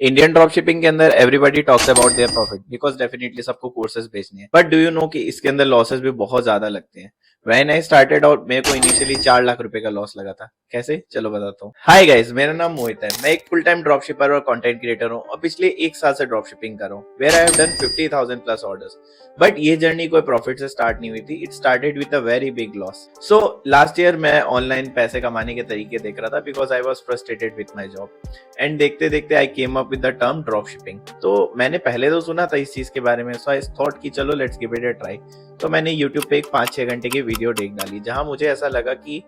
Indian drop shipping के अंदर everybody talks about their profit because definitely सबको courses बेचने हैं, बट डू यू नो कि इसके अंदर लॉसेस भी बहुत ज्यादा लगते हैं। व्हेन आई स्टार्टेड आउट मेरे को इनिशियली 4 लाख रुपए का लॉस लगा था। कैसे, चलो बताता हूँ। हाय गाइस, मेरा नाम मोहित है। मैं एक फुल टाइम ड्रॉप शिपर और कंटेंट क्रिएटर हूँ और पिछले 1 साल से ड्रॉप शिपिंग कर रहा हूँ, where I have done 50,000 plus orders. But ये जर्नी कोई प्रॉफिट से स्टार्ट नहीं हुई थी, it started with a very big loss. So last year मैं ऑनलाइन पैसे कमाने के तरीके देख रहा था because I was frustrated with my job and देखते देखते I came up with the term drop shipping. तो मैंने पहले तो सुना था इस चीज के बारे में, सो आई थॉट कि चलो let's give it a try. तो मैंने यूट्यूब पे एक 5-6 घंटे की वीडियो देख डाली जहां मुझे ऐसा लगा कि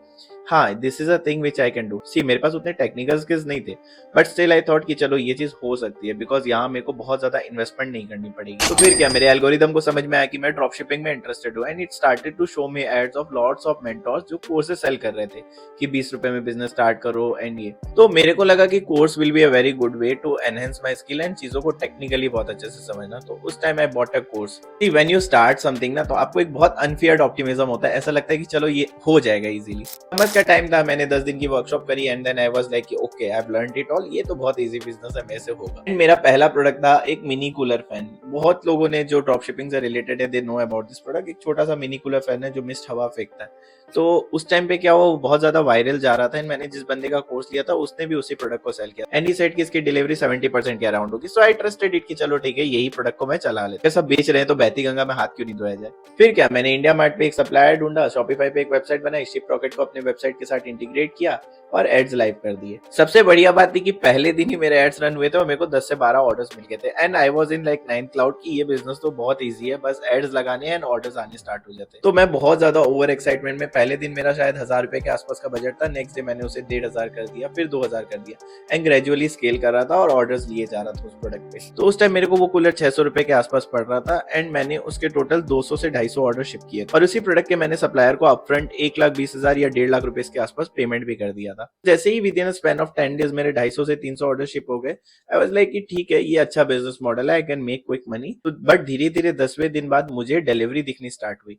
हाँ, this is a thing which I can do. See, मेरे पास उतने टेक्निकल स्किल्स नहीं थे, बट स्टिल आई थॉट कि चलो ये चीज हो सकती है बिकॉज यहाँ मेरे को बहुत ज्यादा इन्वेस्टमेंट नहीं करनी पड़ेगी। तो फिर क्या, मेरे एल्गोरिदम को समझ में आया कि मैं ड्रॉप शिपिंग में इंटरेस्टेड हूँ and it started to show me ads of lots of mentors जो कोर्सेज सेल कर रहे थे कि 20 रुपए में बिजनेस स्टार्ट करो एंड ये। तो मेरे को लगा कि course will be a very good way to enhance my skill and चीजों को टेक्निकली बहुत अच्छे से समझना। तो उस time I bought a course. When you start something ना, तो आपको एक बहुत अनफियर्ड ऑप्टिमिज्म होता है, ऐसा लगता है कि चलो ये हो जाएगा इजीली। समझ का टाइम था, मैंने 10 दिन की वर्कशॉप करी and then I was like okay, I have learned it all, ये तो बहुत इजी बिजनेस है, मेरे से होगा। एंड मेरा पहला प्रोडक्ट था एक मिनी कूलर फैन। बहुत लोगों ने जो ड्रॉप शिपिंग से रिलेटेड है they know about this product. एक छोटा सा मिनी कूलर फैन है जो मिस्ट हवा फेंकता है। तो उस टाइम पे क्या हुआ, वो बहुत ज्यादा वायरल जा रहा था एंड मैंने जिस बंदे का कोर्स लिया था उसने भी उसी प्रोडक्ट को सेल किया एंड ही सेड कि इसकी डिलीवरी 70% के अराउंड होगी। सो आई ट्रस्टेड इट कि चलो ठीक है, यही प्रोडक्ट को मैं चला लेता। सब बेच रहे हैं तो बहती गंगा में हाथ क्यों नहीं धोया जाए। फिर क्या, मैंने इंडिया मार्ट पे एक सप्लायर ढूंढा, शॉपिफाई पे एक वेबसाइट बनाई, शिप रॉकेट को अपने वेबसाइट के साथ इंटीग्रेट किया और एड्स लाइव कर दिए। सबसे बढ़िया बात थी कि पहले दिन ही मेरे एड्स रन हुए थे और मेरे को 10 से 12 ऑर्डर्स मिल गए थे and I was in like 9th cloud कि ये बिजनेस तो बहुत इजी है, बस एड्स लगाने हैं एंड ऑर्डर्स आने स्टार्ट हो जाते हैं। तो मैं बहुत ज्यादा ओवर एक्साइटमेंट में, पहले दिन मेरा शायद 1000 रुपए के आसपास का बजट था, नेक्स्ट डे मैंने उसे 1500 कर दिया, फिर 2000 कर दिया एंड ग्रेजुअली स्केल कर रहा था और ऑर्डर्स लिए जा रहा था उस प्रोडक्ट पे। तो उस टाइम मेरे को वो कूलर 600 रुपए के आसपास पड़ रहा था एंड मैंने उसके टोटल 200 से 250 ऑर्डर शिप किए और उसी प्रोडक्ट के मैंने सप्लायर को अपफ्रंट 1,20,000 या 1.5 लाख रुपए के आसपास पेमेंट भी कर दिया था। जैसे ही within span of 10 days मेरे 250 से 300 ऑर्डर शिप हो गए, आई वाज लाइक कि ठीक है, ये अच्छा बिजनेस मॉडल है, I can make quick money. तो बट धीरे धीरे 10वें दिन बाद मुझे डिलीवरी दिखनी स्टार्ट हुई।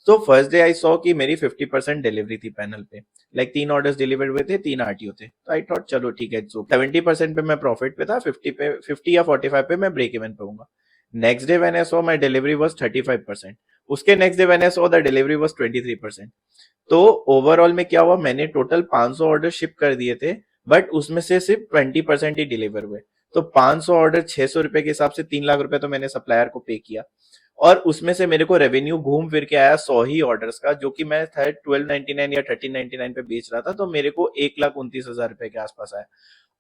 तो फर्स्ट डे आई सॉ कि मेरी 50% डिलीवरी थी पैनल पे। लाइक 3 ऑर्डर्स डिलीवर्ड हुए थे, 3 आरटीओ थे। तो आई थॉट चलो ठीक है, सो 70% पे मैं प्रॉफिट पे था, 50 या 45 पे मैं ब्रेक इवन पे हूँ। Next day when I saw my delivery was 35%। उसके next day when I saw the delivery was 23%। तो ओवरऑल में क्या हुआ, मैंने टोटल 500 ऑर्डर शिप कर दिए थे, बट उसमें से सिर्फ 20% ही डिलीवर हुए। तो 500 ऑर्डर 600 रुपए के हिसाब से 3 लाख रुपए तो मैंने सप्लायर को पे किया और उसमें से मेरे को रेवेन्यू घूम फिर के आया 100 ही ऑर्डर्स का, जो कि मैं 1299 या 1399 पे बेच रहा था। तो मेरे को 1,29,000 रुपए के आसपास आया।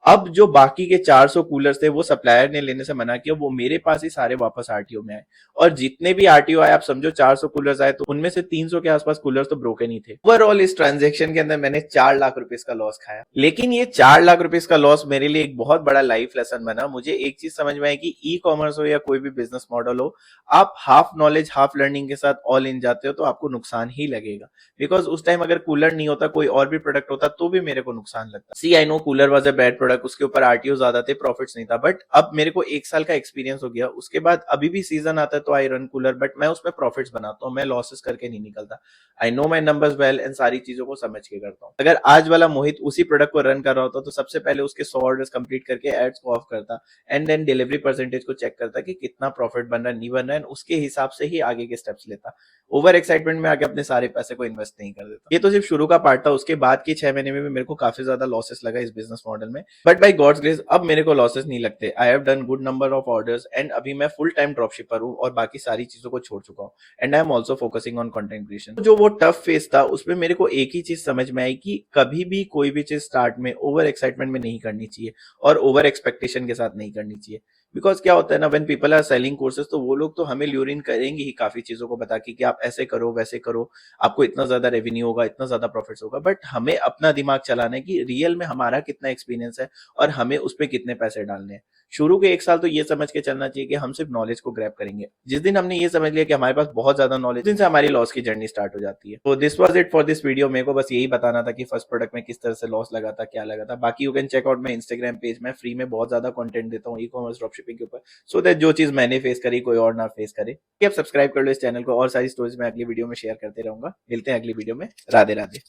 अब जो बाकी के 400 कूलर्स थे वो सप्लायर ने लेने से मना किया, वो मेरे पास ही सारे वापस आरटीओ में आए और जितने भी आरटीओ आए, आप समझो 400 कूलर्स आए, तो उनमें से 300 के आसपास कूलर्स तो ब्रोकन ही थे। ओवरऑल इस ट्रांजेक्शन के अंदर मैंने 4 लाख रुपीस का लॉस खाया। लेकिन ये 4 लाख रुपीस का लॉस मेरे लिए एक बहुत बड़ा लाइफ लेसन बना। मुझे एक चीज समझ में आई कि ई कॉमर्स हो या कोई भी बिजनेस मॉडल हो, आप हाफ नॉलेज हाफ लर्निंग के साथ ऑल इन जाते हो तो आपको नुकसान ही लगेगा। बिकॉज उस टाइम अगर कूलर नहीं होता, कोई और भी प्रोडक्ट होता, तो भी मेरे को नुकसान लगता। See, I know cooler was a bad product, उसके ऊपर आरटीओ ज्यादा थे, प्रॉफिट्स नहीं था, बट अब मेरे को 1 साल का एक्सपीरियंस हो गया। उसके बाद अभी भी सीजन आता है तो आई रन कूलर, बट मैं उसमें प्रॉफिट्स बनाता हूँ, मैं लॉसेस करके नहीं निकलता। I know my numbers well and सारी चीजों को समझ के करता हूँ। अगर आज वाला मोहित उसी प्रोडक्ट को रन कर रहा होता तो सबसे पहले उसके 100 ऑर्डर्स कंप्लीट करके एड्स को ऑफ करता एंड देन डिलीवरी परसेंटेज को चेक करता कि कितना प्रॉफिट बन रहा है, नहीं बन रहा है, उसके हिसाब से ही आगे के स्टेप्स लेता। ओवर एक्साइटमेंट में आके अपने सारे पैसे को इन्वेस्ट नहीं कर देता। ये तो सिर्फ शुरू का पार्ट था, उसके बाद के 6 महीने में भी मेरे को काफी ज्यादा लॉसेस लगा इस बिजनेस मॉडल में, बट बाई गॉड्स ग्रेस अब मेरे को लॉसेस नहीं लगते। आई have done good number of orders and अभी मैं फुल टाइम ड्रॉप शिपर हूँ और बाकी सारी चीजों को छोड़ चुका हूँ and I am also focusing on content creation. जो वो टफ फेस था उसमें मेरे को एक ही चीज समझ में आई कि कभी भी कोई भी चीज स्टार्ट में ओवर एक्साइटमेंट में नहीं करनी चाहिए और ओवर एक्सपेक्टेशन के साथ नहीं करनी चाहिए। बिकॉज क्या होता है ना, when people are selling courses, तो वो लोग तो हमें ल्यूरिन करेंगे ही काफी चीजों को बता के कि आप ऐसे करो वैसे करो, आपको इतना ज्यादा रेवेन्यू होगा, इतना ज्यादा प्रॉफिट्स होगा। बट हमें अपना दिमाग चलाना है कि रियल में हमारा कितना एक्सपीरियंस है और हमें उस पर कितने पैसे डालने हैं। शुरू के 1 साल तो ये समझ के चलना चाहिए कि हम सिर्फ नॉलेज को ग्रैब करेंगे। जिस दिन हमने ये समझ लिया कि हमारे पास बहुत ज्यादा नॉलेज, दिन से हमारी लॉस की जर्नी स्टार्ट हो जाती है। तो this was it for this video. मेरे को बस यही बताना था कि फर्स्ट प्रोडक्ट में किस तरह से लॉस लगा था, क्या लगा था। बाकी you can check out my Instagram page, मैं फ्री में बहुत ज्यादा कंटेंट देता हूँ ई कॉमर्स ड्रॉप शिपिंग के ऊपर, सो दैट जो चीज मैंने फेस करी कोई और ना फेस करे। आप सब्सक्राइब कर लो इस चैनल को और सारी स्टोरीज मैं अगली वीडियो में शेयर करते रहूंगा। मिलते हैं अगली वीडियो में। राधे राधे।